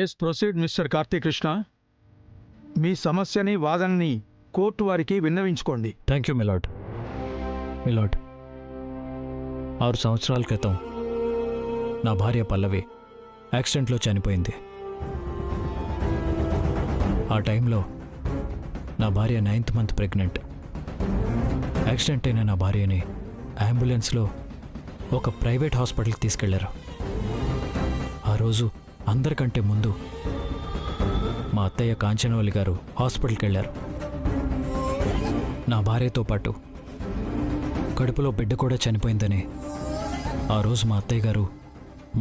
Yes proceed Mister Karthik Krishna. మీ సమస్యని వాదనని కోర్టు వారికి విన్నవించుకోండి. Thank you my lord. 6 సంవత్సరాల క్రితం నా భార్య పల్లవి యాక్సిడెంట్లో చనిపోయింది. ఆ టైంలో నా భార్య 9th మంత్ ప్రెగ్నెంట్. యాక్సిడెంట్ అయిన నా భార్యని అంబులెన్స్లో ఒక ప్రైవేట్ హాస్పిటల్కి తీసుకెళ్లారు. ఆ రోజు అందరికంటే ముందు మా అత్తయ్య కాంచనవల్లి గారు హాస్పిటల్కి వెళ్ళారు. నా భార్యతో పాటు కడుపులో బిడ్డ కూడా చనిపోయిందని ఆ రోజు మా అత్తయ్య గారు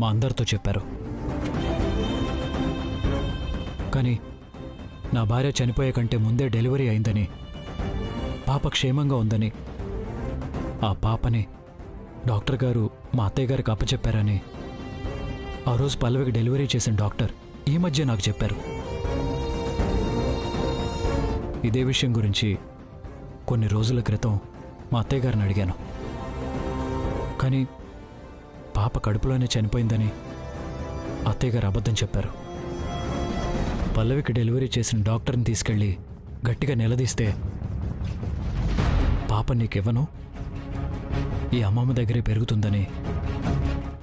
మా అందరితో చెప్పారు. కానీ నా భార్య చనిపోయే కంటే ముందే డెలివరీ అయిందని, పాప క్షేమంగా ఉందని, ఆ పాపని డాక్టర్ గారు మా అత్తయ్య గారికి అప్పచెప్పారని ఆ రోజు పల్లవికి డెలివరీ చేసిన డాక్టర్ ఈ మధ్య నాకు చెప్పారు. ఇదే విషయం గురించి కొన్ని రోజుల క్రితం మా అత్తయ్య గారిని అడిగాను. కానీ పాప కడుపులోనే చనిపోయిందని అత్తయ్య గారు అబద్ధం చెప్పారు. పల్లవికి డెలివరీ చేసిన డాక్టర్ని తీసుకెళ్ళి గట్టిగా నిలదీస్తే, పాప నీకివ్వను, ఈ అమ్మమ్మ దగ్గరే పెరుగుతుందని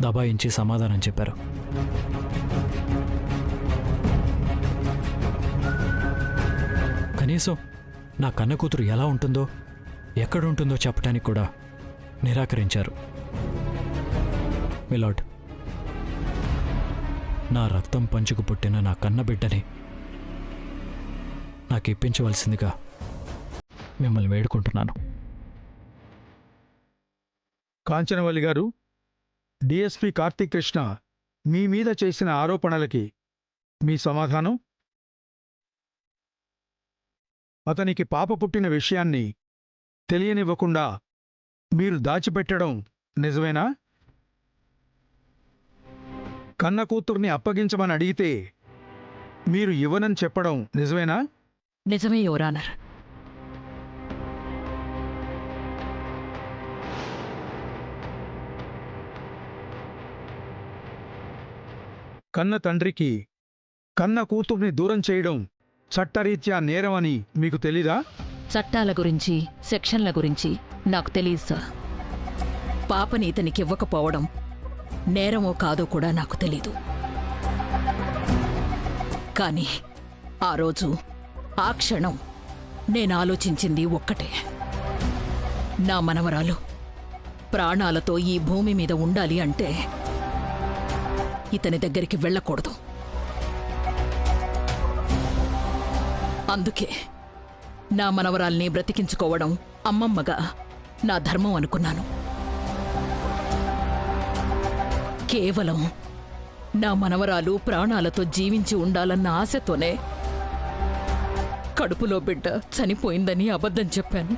దబాయించి సమాధానం చెప్పారు. కనీసం నా కన్న కూతురు ఎలా ఉంటుందో, ఎక్కడుంటుందో చెప్పడానికి కూడా నిరాకరించారు. మిలాడ్, నా రక్తం పంచుకు పుట్టిన నా కన్న బిడ్డని నాకు ఇప్పించవలసిందిగా మిమ్మల్ని వేడుకుంటున్నాను. కాంచనవల్లి గారు, డిఎస్పి కార్తీక్ కృష్ణ మీ మీద చేసిన ఆరోపణలకి మీ సమాధానం? అతనికి పాప పుట్టిన విషయాన్ని తెలియనివ్వకుండా మీరు దాచిపెట్టడం నిజమేనా? కన్న కూతుర్ని అప్పగించమని అడిగితే మీరు ఇవ్వనని చెప్పడం నిజమేనా? నిజమే యువర్ ఆనర్. కన్న తండ్రికి కన్న కూతుర్ని దూరం చేయడం చట్టరీత్యా నేరమని మీకు తెలీదా? చట్టాల గురించి, సెక్షన్ల గురించి నాకు తెలియదు సార్. పాపని ఇతనికి ఇవ్వకపోవడం నేరమో కాదో కూడా నాకు తెలీదు. కానీ ఆ రోజు, ఆ క్షణం నేను ఆలోచించింది ఒక్కటే. నా మనవరాలు ప్రాణాలతో ఈ భూమి మీద ఉండాలి అంటే ఇతని దగ్గరికి వెళ్ళకూడదు. అందుకే నా మనవరాల్ని బ్రతికించుకోవడం అమ్మమ్మగా నా ధర్మం అనుకున్నాను. కేవలం నా మనవరాలు ప్రాణాలతో జీవించి ఉండాలన్న ఆశతోనే కడుపులో బిడ్డ చనిపోయిందని అబద్ధం చెప్పాను.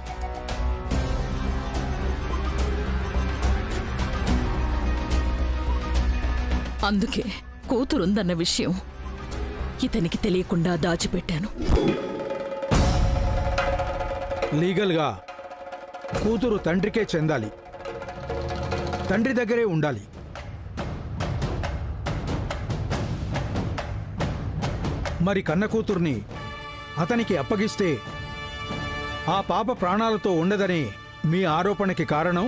అందుకే కూతురుందన్న విషయం ఇతనికి తెలియకుండా దాచిపెట్టాను. లీగల్గా కూతురు తండ్రికే చెందాలి, తండ్రి దగ్గరే ఉండాలి. మరి కన్న కూతుర్ని అతనికి అప్పగిస్తే ఆ పాప ప్రాణాలతో ఉండదనే మీ ఆరోపణకి కారణం?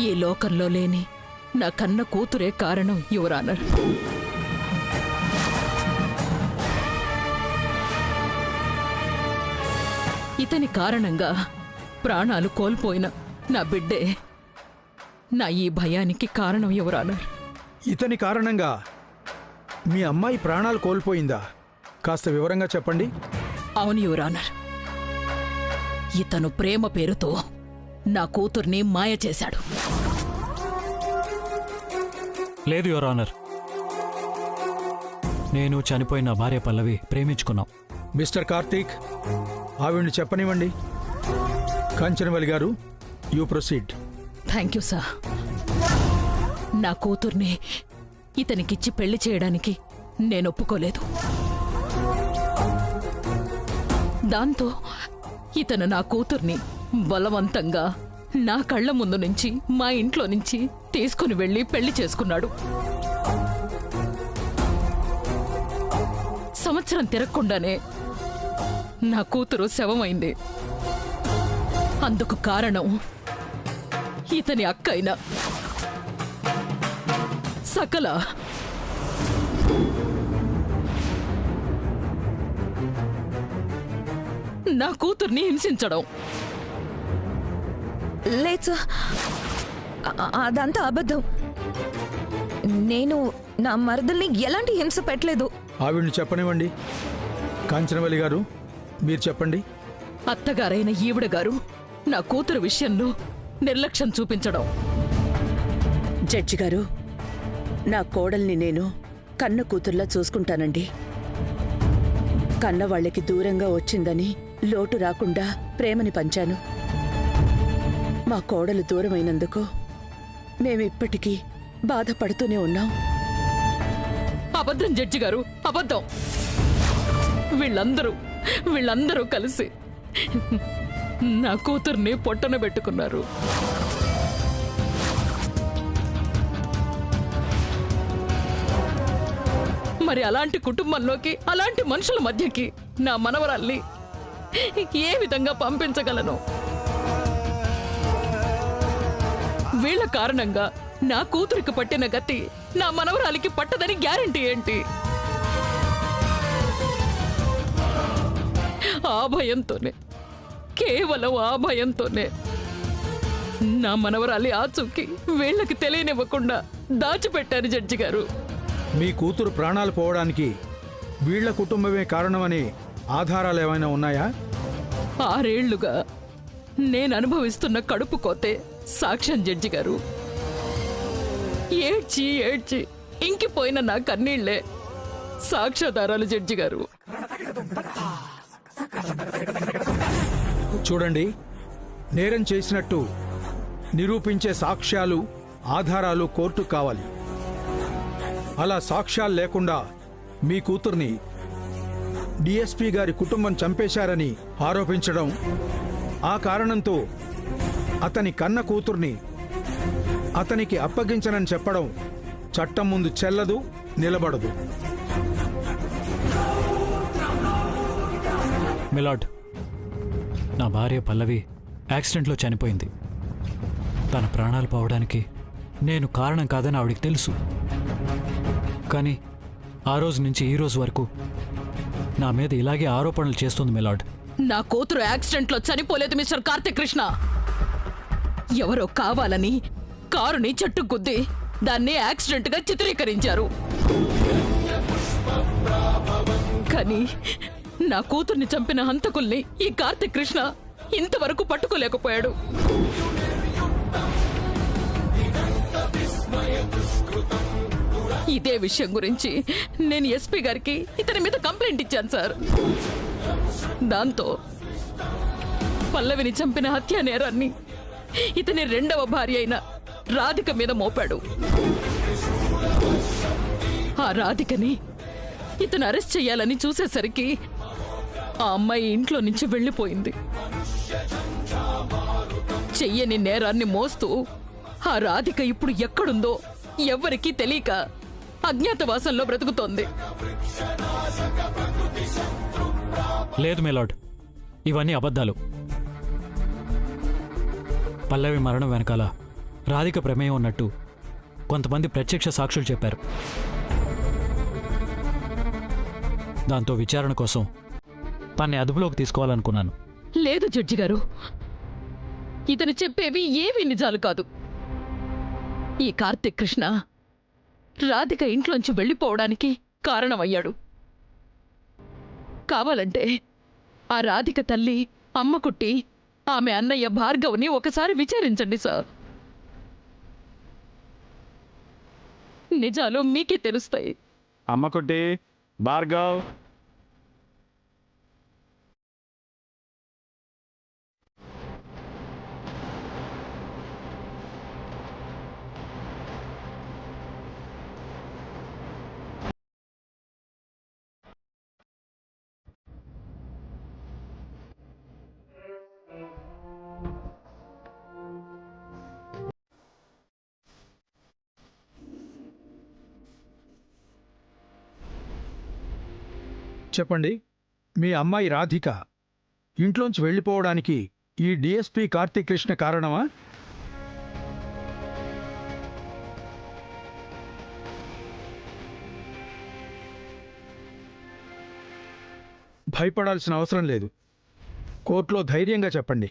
ఈ లోకంలో లేని నా కన్న కూతురే కారణం యువర్ ఆనర్. ఇతని కారణంగా ప్రాణాలు కోల్పోయిన నా బిడ్డే నా ఈ భయానికి కారణం యువర్ ఆనర్. ఇతని కారణంగా మీ అమ్మాయి ప్రాణాలు కోల్పోయిందా? కాస్త వివరంగా చెప్పండి. అవును యువర్ ఆనర్. ఇతను ప్రేమ పేరుతో నా కూతుర్ని మాయ చేశాడు. లేదు యువర్ ఆనర్, నేను చనిపోయిన భార్య పల్లవి ప్రేమించుకున్నాం. మిస్టర్ కార్తీక్, ఆవిడ్ని చెప్పనివ్వండి. కాంచనవల్లి గారు, you proceed. Thank you sir. నా కూతుర్ని ఇతనికిచ్చి పెళ్లి చేయడానికి నేను ఒప్పుకోలేదు. దాంతో ఇతను నా కూతుర్ని బలవంతంగా నా కళ్ల ముందు నుంచి, మా ఇంట్లో నుంచి తీసుకుని వెళ్ళి పెళ్లి చేసుకున్నాడు. సంవత్సరం తిరగకుండానే నా కూతురు శవమైంది. అందుకు కారణం ఇతని అక్క అయిన సకల. నా కూతుర్ని హింసించడం. లేదు సార్, అదంతా అబద్ధం. నేను నా మరదల్ని ఎలాంటి హింస పెట్టలేదు. ఆవిడ్ని చెప్పనివ్వండి. కాంచనవల్లి గారు, మీరు చెప్పండి. అత్తగారైన ఈవిడ గారు నా కూతురు విషయంలో నిర్లక్ష్యం చూపించడం. జడ్జి గారు, నా కోడల్ని నేను కన్న కూతుర్లా చూసుకుంటానండి. కన్నవాళ్లకి దూరంగా వచ్చిందని లోటు రాకుండా ప్రేమని పంచాను. మా కోడలు దూరమైనందుకు మేమిప్పటికీ బాధపడుతూనే ఉన్నాం. అబద్ధం జడ్జి గారు, అబద్ధం. వీళ్ళందరూ కలిసి నా కూతుర్ని పొట్టన పెట్టుకున్నారు. మరి అలాంటి కుటుంబంలోకి, అలాంటి మనుషుల మధ్యకి నా మనవరాల్ని ఏ విధంగా పంపించగలను? వీళ్ల కారణంగా నా కూతురికి పట్టిన గతి నా మనవరాలికి పట్టదని గ్యారంటీ ఏంటి? ఆ భయంతోనే, కేవలం ఆ భయంతోనే నా మనవరాలి ఆచూకీ వీళ్ళకి తెలియనివ్వకుండా దాచిపెట్టారు జడ్జి గారు. మీ కూతురు ప్రాణాలు పోవడానికి వీళ్ల కుటుంబమే కారణమనే ఆధారాలు ఏమైనా ఉన్నాయా? 6 ఏళ్లుగా నేను అనుభవిస్తున్న కడుపు కోతే సాక్ష్యం జడ్జి గారు. ఏడ్చి ఏడ్చి ఇంకిపోయిన నా కన్నీళ్లే సాక్ష్యాధారాలు జడ్జి గారు. చూడండి, నేరం చేసినట్టు నిరూపించే సాక్ష్యాలు, ఆధారాలు కోర్టుకు కావాలి. అలా సాక్ష్యాలు లేకుండా మీ కూతుర్ని డిఎస్పీ గారి కుటుంబం చంపేశారని ఆరోపించడం, ఆ కారణంతో అతని కన్న కూతుర్ని అతనికి అప్పగించనని చెప్పడం చట్టం ముందు చెల్లదు, నిలబడదు. మిలాడ్, నా భార్య పల్లవి యాక్సిడెంట్లో చనిపోయింది. తన ప్రాణాలు పోవడానికి నేను కారణం కాదని ఆవిడికి తెలుసు. కానీ ఆ రోజు నుంచి ఈ రోజు వరకు నా మీద ఇలాగే ఆరోపణలు చేస్తుంది మిలాడ్. నా కూతురు యాక్సిడెంట్లో చనిపోలేదు మిస్టర్ కార్తిక్ కృష్ణ. ఎవరో కావాలని కారుని చెట్టు గుద్ది దాన్ని యాక్సిడెంట్ గా చిత్రీకరించారు. కానీ నా కూతుర్ని చంపిన హంతకుల్ని ఈ కార్తిక్ కృష్ణ ఇంతవరకు పట్టుకోలేకపోయాడు. ఇదే విషయం గురించి నేను ఎస్పీ గారికి ఇతని మీద కంప్లైంట్ ఇచ్చాను సార్. దాంతో పల్లవిని చంపిన హత్యా నేరాన్ని ఇతని 2వ భార్య అయిన రాధిక మీద మోపాడు. ఆ రాధికని ఇతను అరెస్ట్ చేయాలని చూసేసరికి ఆ అమ్మాయి ఇంట్లో నుంచి వెళ్ళిపోయింది. చెయ్యని నేరాన్ని మోస్తూ ఆ రాధిక ఇప్పుడు ఎక్కడుందో ఎవ్వరికీ తెలియక అజ్ఞాతవాసంలో బ్రతుకుతోంది. లేదు మిలాడ్, ఇవన్నీ అబద్ధాలు. పల్లవి మరణం వెనకాల రాధిక ప్రమేయం ఉన్నట్టు కొంతమంది ప్రత్యక్ష సాక్షులు చెప్పారు. దాంతో విచారణ కోసం తన్ని అదుపులోకి తీసుకోవాలనుకున్నాను. లేదు జడ్జి గారు, ఇతను చెప్పేవి ఏవి నిజాలు కాదు. ఈ కార్తిక్ కృష్ణ రాధిక ఇంట్లోంచి వెళ్ళిపోవడానికి కారణమయ్యాడు. కావాలంటే ఆ రాధిక తల్లి అమ్మకుట్టి ఆమె అన్నయ్య భార్గవ్ని ఒకసారి విచారించండి సార్. నిజాలు మీకే తెలుస్తాయి. అమ్మకుట్టి, భార్గవ్, చెప్పండి, మీ అమ్మాయి రాధిక ఇంట్లోంచి వెళ్ళిపోవడానికి ఈ డిఎస్పీ కార్తీక్ కృష్ణ కారణమా? భయపడాల్సిన అవసరం లేదు. కోర్టులో ధైర్యంగా చెప్పండి,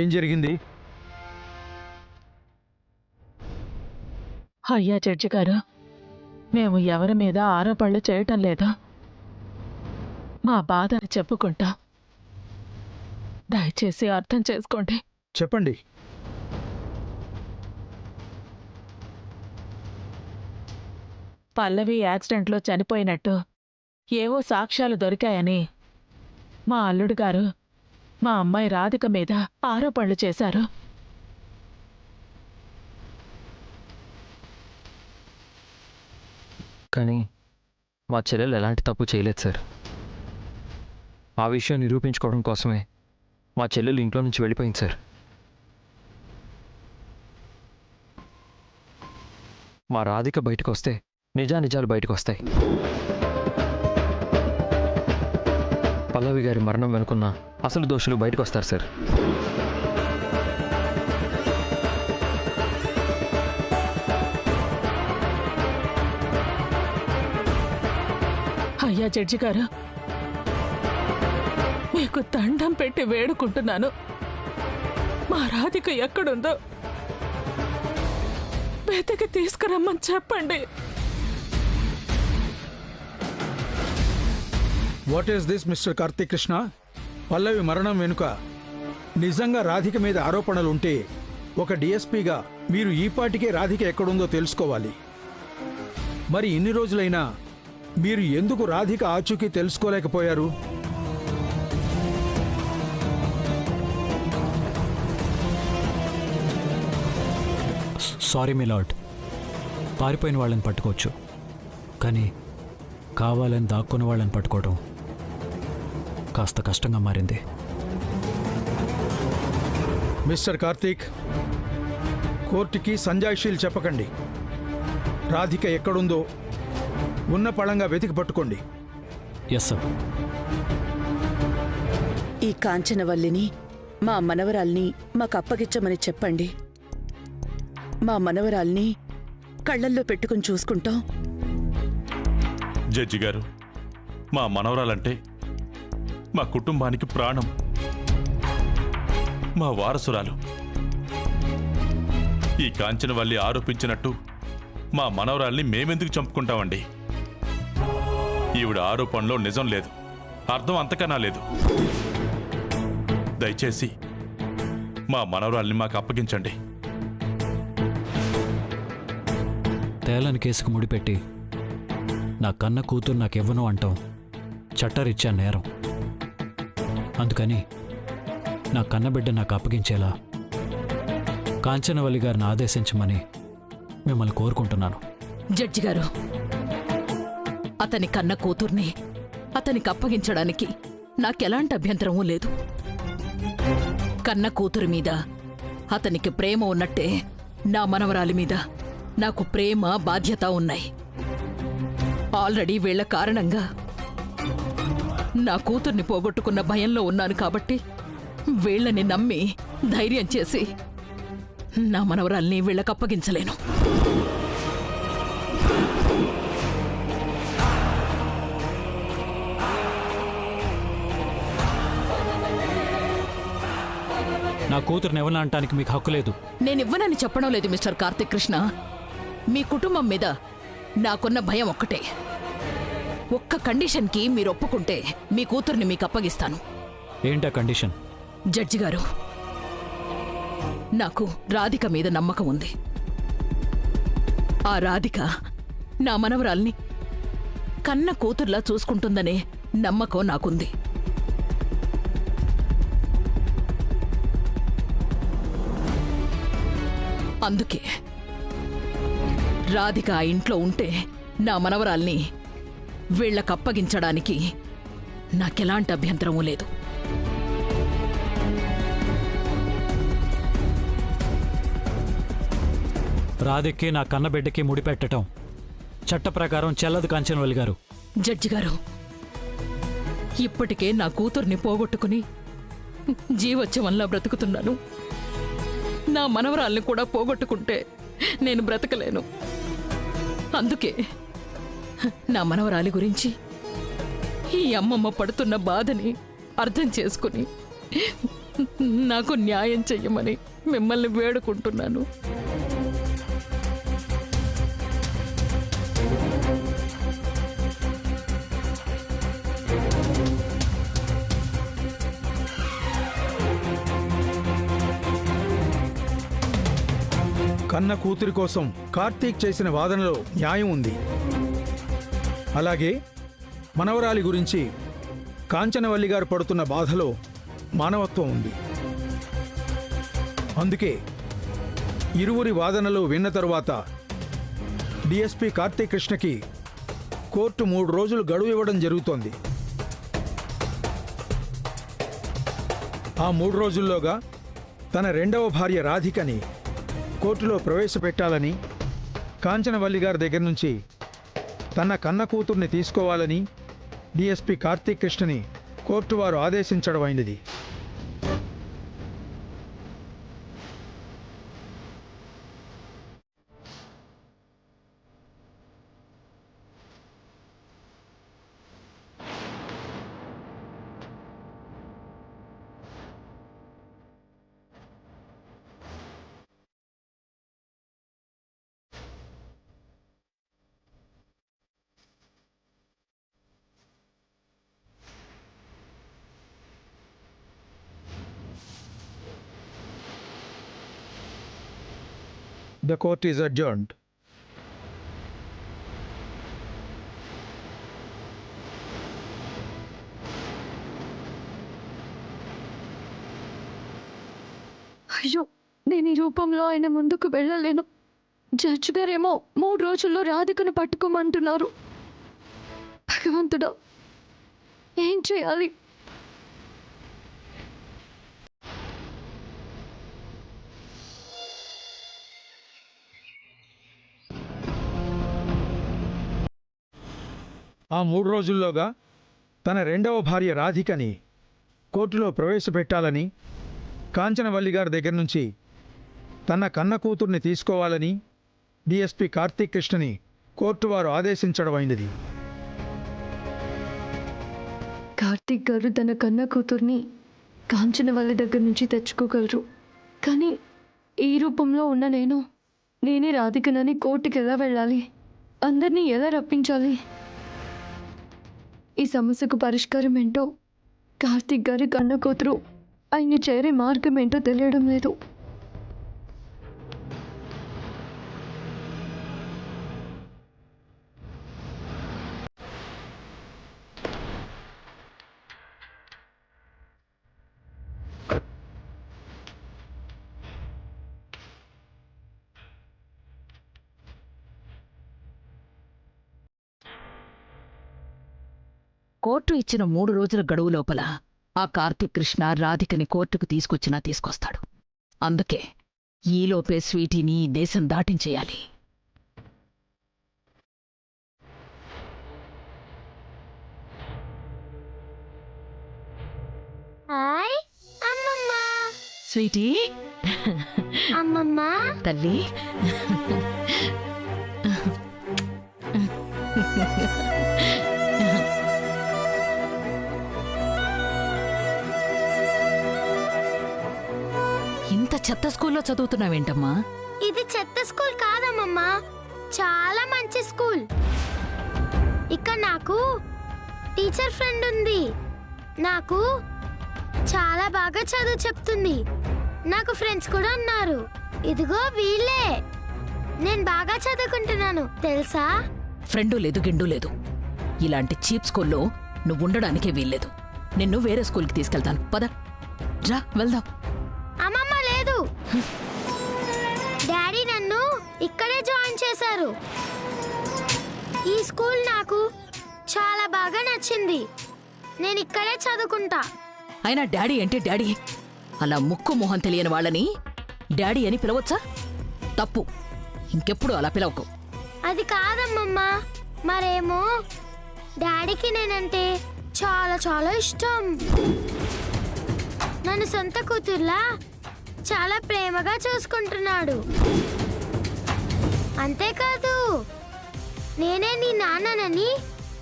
ఏం జరిగింది? అయ్యా జడ్జి గారు, మేము ఎవరి మీద ఆరోపణలు చేయటం లేదా, మా బాధని చెప్పుకుంటాం. దయచేసి అర్థం చేసుకోండి. చెప్పండి. పల్లవి యాక్సిడెంట్లో చనిపోయినట్టు ఏవో సాక్ష్యాలు దొరికాయని మా అల్లుడు గారు మా అమ్మాయి రాధిక మీద ఆరోపణలు చేశారు. కానీ మా చెల్లెలు ఎలాంటి తప్పు చేయలేదు సార్. ఆ విషయం నిరూపించుకోవడం కోసమే మా చెల్లెలు ఇంట్లో నుంచి వెళ్ళిపోయింది సార్. మా రాధిక బయటకు వస్తే నిజానిజాలు బయటకు వస్తాయి. పల్లవి గారి మరణం వెనుకున్న అసలు దోషులు బయటకు వస్తారు సార్. అయ్యా జడ్జి గారు, మీకు దండం పెట్టి వేడుకుంటున్నాను. మా రాధిక ఎక్కడుందో వెతికి తీసుకురమ్మని చెప్పండి. What is this Mister Karthik Krishna? Pallavi మరణం వెనుక నిజంగా రాధిక మీద ఆరోపణలు ఉంటే ఒక డిఎస్పీగా మీరు ఈపాటికే రాధిక ఎక్కడుందో తెలుసుకోవాలి. మరి ఇన్ని రోజులైనా మీరు ఎందుకు రాధిక ఆచూకీ తెలుసుకోలేకపోయారు? సారీ మిలార్డ్, పారిపోయిన వాళ్ళని పట్టుకోవచ్చు, కానీ కావాలని దాక్కున్న వాళ్ళని పట్టుకోవడం కాస్త కష్టంగా మారింది. మిస్టర్ కార్తీక్, కోర్టుకి సంజాయిషీలు చెప్పకండి. రాధిక ఎక్కడుందో ఉన్న పళంగా వెతికి పట్టుకోండి. Yes sir. ఈ కాంచనవల్లిని, మా మనవరాల్ని మాకు అప్పగించమని చెప్పండి. మా మనవరాల్ని కళ్ళల్లో పెట్టుకుని చూసుకుంటాం. జడ్జి గారు, మా మనవరాలంటే మా కుటుంబానికి ప్రాణం, మా వారసురాలు. ఈ కాంచనవల్లి ఆరోపించినట్టు మా మనవరాల్ని మేమెందుకు చంపుకుంటామండి? ఈవిడ ఆరోపణలో నిజం లేదు, అర్థం అంతకన్నా లేదు. దయచేసి మా మనవరాల్ని మాకు అప్పగించండి. తేలని కేసుకు ముడిపెట్టి నా కన్న కూతురు నాకివ్వను అంటాం చట్టరీత్యా నేరం. అందుకని నా కన్నబిడ్డ నాకు అప్పగించేలా కాంచనవల్లి గారిని ఆదేశించమని మిమ్మల్ని కోరుకుంటున్నాను. జడ్జి గారు, అతని కన్న కూతుర్ని అతనికి అప్పగించడానికి నాకెలాంటి అభ్యంతరమూ లేదు. కన్న కూతురి మీద అతనికి ప్రేమ ఉన్నట్టే నా మనవరాలి మీద నాకు ప్రేమ, బాధ్యత ఉన్నాయి. ఆల్రెడీ వీళ్ల కారణంగా నా కూతుర్ని పోగొట్టుకున్న భయంలో ఉన్నాను కాబట్టి వీళ్ళని నమ్మి ధైర్యం చేసి నా మనవరాల్ని వీళ్ళకి అప్పగించలేను. నా కూతురుని ఎవరిని అనటానికి మీకు హక్కు లేదు. నేనివ్వనని చెప్పడం లేదు మిస్టర్ కార్తీక్ కృష్ణ. మీ కుటుంబం మీద నాకున్న భయం ఒక్కటే. ఒక్క కండిషన్కి మీరు ఒప్పుకుంటే మీ కూతుర్ని మీకు అప్పగిస్తాను. ఏంటా కండిషన్? జడ్జి గారు, నాకు రాధిక మీద నమ్మకం ఉంది. ఆ రాధిక నా మనవరాల్ని కన్న కూతుర్లా చూసుకుంటుందనే నమ్మకం నాకుంది. అందుకే రాధిక ఆ ఇంట్లో ఉంటే నా మనవరాల్ని వీళ్లకప్పగించడానికి నాకెలాంటి అభ్యంతరమూ లేదు. రాధిక్కి నా కన్నబిడ్డకి ముడిపెట్టడం చట్ట ప్రకారం చెల్లదు కాంచనవల్లి గారు. జడ్జి గారు, ఇప్పటికే నా కూతుర్ని పోగొట్టుకుని జీవోత్సవంలా బ్రతుకుతున్నాను. నా మనవరాల్ని కూడా పోగొట్టుకుంటే నేను బ్రతకలేను. అందుకే నా మనవరాలి గురించి ఈ అమ్మమ్మ పడుతున్న బాధని అర్థం చేసుకుని నాకు న్యాయం చెయ్యమని మిమ్మల్ని వేడుకుంటున్నాను. కన్న కూతురి కోసం కార్తీక్ చేసిన వాదనలో న్యాయం ఉంది. అలాగే మనవరాలి గురించి కాంచనవల్లి గారు పడుతున్న బాధలో మానవత్వం ఉంది. అందుకే ఇరువురి వాదనలు విన్న తరువాత డిఎస్పీ కార్తీక్ కృష్ణకి కోర్టు 3 రోజులు గడువు ఇవ్వడం జరుగుతోంది. ఆ 3 రోజుల్లోగా తన రెండవ భార్య రాధికని కోర్టులో ప్రవేశపెట్టాలని, కాంచనవల్లి గారి దగ్గర నుంచి తన కన్న కూతుర్ని తీసుకోవాలని డిఎస్పీ కార్తీక్ కృష్ణని కోర్టు వారు ఆదేశించడం అయినది. The court is adjourned. అయ్యో, నేను ఈ రూపంలో ఆయన ముందుకు వెళ్ళలేను. జడ్జి గారేమో 3 రోజుల్లో రాధికను పట్టుకోమంటున్నారు. భగవంతుడా, ఏం చేయాలి? ఆ 3 రోజుల్లోగా తన రెండవ భార్య రాధికని కోర్టులో ప్రవేశపెట్టాలని, కాంచనవల్లి గారి దగ్గర నుంచి తన కన్న కూతుర్ని తీసుకోవాలని డిఎస్పీ కార్తీక్ కృష్ణని కోర్టు వారు ఆదేశించడం అయినది. కార్తీక్ గారు తన కన్న కూతుర్ని కాంచనవల్లి దగ్గర నుంచి తెచ్చుకోగలరు. కానీ ఈ రూపంలో ఉన్న నేనే రాధికనని కోర్టుకి ఎలా వెళ్ళాలి? అందరినీ ఎలా రప్పించాలి? ఈ సమస్యకు పరిష్కారం ఏంటో, కార్తీక్ గారి కన్న కూతురు ఆయన్ని చేరే మార్గం ఏంటో తెలియడం లేదు. కోర్టు ఇచ్చిన 3 రోజుల గడువు లోపల ఆ కార్తీక్ కృష్ణ రాధికని కోర్టుకు తీసుకొచ్చినా తీసుకొస్తాడు. అందుకే ఈలోపే స్వీటీని ఈ దేశం దాటించేయాలి. హాయ్ అమ్మమ్మ. స్వీటీ, అమ్మమ్మ తల్లి, ఇంత చెత్త స్కూల్లో చదువుతున్నావేంటమ్మా? ఇది చెత్త స్కూల్ కాదమ్మమ్మ, చాలా మంచి స్కూల్. ఇక్కడ నాకు టీచర్ ఫ్రెండ్ ఉంది. నాకు చాలా బాగా చదువు చెప్తుంది. నాకు ఫ్రెండ్స్ కూడా ఉన్నారు. ఇదిగో వీళ్ళే. నేను బాగా చదువుకుంటున్నాను తెలుసా? ఫ్రెండు లేదు, గిండు లేదు. ఇలాంటి చీప్ స్కూల్లో నువ్వు ఉండడానికే వీల్లేదు. నిన్ను వేరే స్కూల్కి తీసుకెళ్తాను. పద, రా వెళ్దాం. అమ్మమ్మ లేదు, డాడీ నన్ను ఇక్కడే జాయిన్ చేశారు. ఈ స్కూల్ నాకు చాలా బాగా నచ్చింది. నేను ఇక్కడే చదువుకుంటా. అయినా డాడీ అంటే డాడీ. అలా ముక్కు మొహం తెలియని వాళ్ళని డాడీ అని పిలవచ్చా? తప్పు. ఇంకెప్పుడు అలా పిలవకు. అది కాదమ్మమ్మ, మరేమో డాడీకి నేనంటే చాలా చాలా ఇష్టం. నన్ను సొంత కూతుర్లా చాలా ప్రేమగా చూసుకుంటున్నాడు. అంతేకాదు నేనే నీ నాన్ననని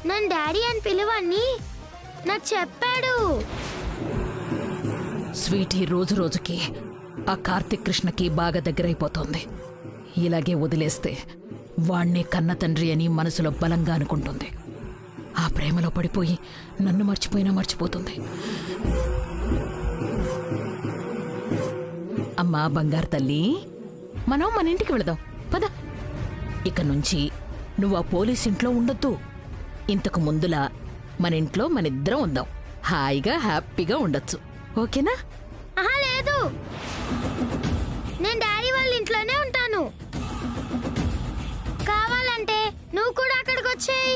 నన్ను డాడీ అని పిలువని నాకు చెప్పాడు. స్వీటీ రోజు రోజుకి ఆ కార్తిక్ కృష్ణకి బాగా దగ్గరైపోతోంది. ఇలాగే వదిలేస్తే వాణ్ణే కన్న తండ్రి అని మనసులో బలంగా అనుకుంటుంది. ఆ ప్రేమలో పడిపోయి నన్ను మర్చిపోయినా మర్చిపోతుంది. అమ్మా బంగారు తల్లి, మనం మన ఇంటికి వెళదాం పద. ఇక నుంచి నువ్వు ఆ పోలీస్ ఇంట్లో ఉండొద్దు. ఇంతకు ముందులా మన ఇంట్లో మనిద్దరం ఉందాం. హాయిగా హ్యాపీగా ఉండొచ్చు. ఓకేనా? ఆహా లేదు, నేను డాడీ వాళ్ళ ఇంట్లోనే ఉంటాను. కావాలంటే నువ్వు కూడా అక్కడికి వచ్చేయి.